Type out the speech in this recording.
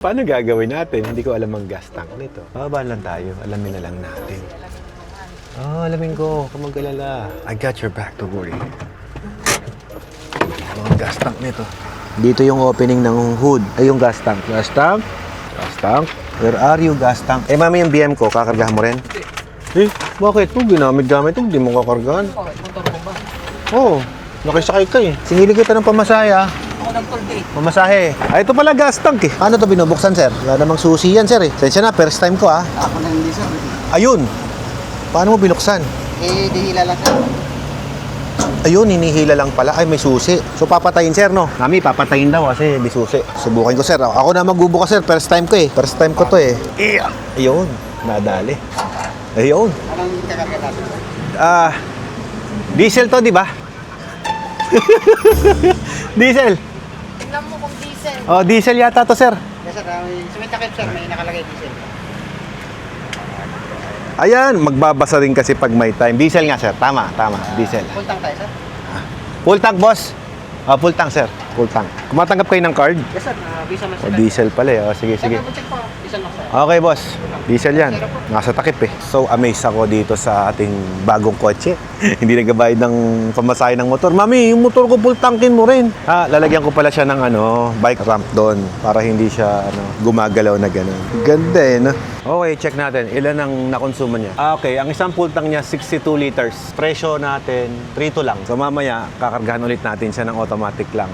Paano gagawin natin? Hindi ko alam ang gas tank nito. Babaan lang tayo. Alamin na lang natin. Alamin ko. Huwag mag-alala. I got your back, don't worry. Ang gas tank nito. Dito yung opening ng hood. Ay, yung gas tank. Gas tank? Gas tank? Where are you, gas tank? Eh, mami, yung BM ko, kakargahan mo rin? Bakit? Kung ginamit-gamit ito, hindi mo kakargahan. Motor mo ba? Oo. Nakisakay ka eh. Sinili kita ng pamasaya. Ako nag-tollgate. Pamasahe. Ay, ito pala gas tank eh. Ano to binubuksan, sir? Wala namang susi yan, sir eh. Sensya na, first time ko ah. Ako na hindi sir. Ayun. Paano mo binuksan? Dihila lang sir. Ayun, hinihila lang pala. Ay, may susi. So, papatayin, sir, no? Mami, papatayin daw kasi may susi. Subukan ko, sir. Ako na magbubukas, sir. First time ko eh. First time ko to eh. Ayun. Nadali. Ayun. Anong kakarga natin? Diesel to, di ba? Diesel. Tingnan mo kung diesel. Oh, diesel yata to, sir. Yes sir, may takip sir, may nakalagay diesel. Ayan, magbabasa rin kasi pag may time. Diesel nga, sir. Tama, diesel. Full tank tayo sir? Full tank, boss. Full tank, sir. Full tank. Kumatanggap kayo ng card? Yes sir, visa man O, sir. diesel pala eh. Sige, sige. Check po, diesel lang sir. Okay, boss. Diesel yan. Nasa takip eh. So, amazed ako dito sa ating bagong kotse. Hindi nagbabayad ng pamasahe ng motor. Mami, yung motor ko full tankin mo rin. Lalagyan ko pala siya ng bike ramp doon para hindi siya gumagalaw na gano'n. Ganda eh, no? Okay, check natin. Ilan ang nakonsuma niya? Okay, ang isang full tank niya, 62 liters. Presyo natin, 3 lang. So, mamaya, kakargahan ulit natin siya ng automatic lang.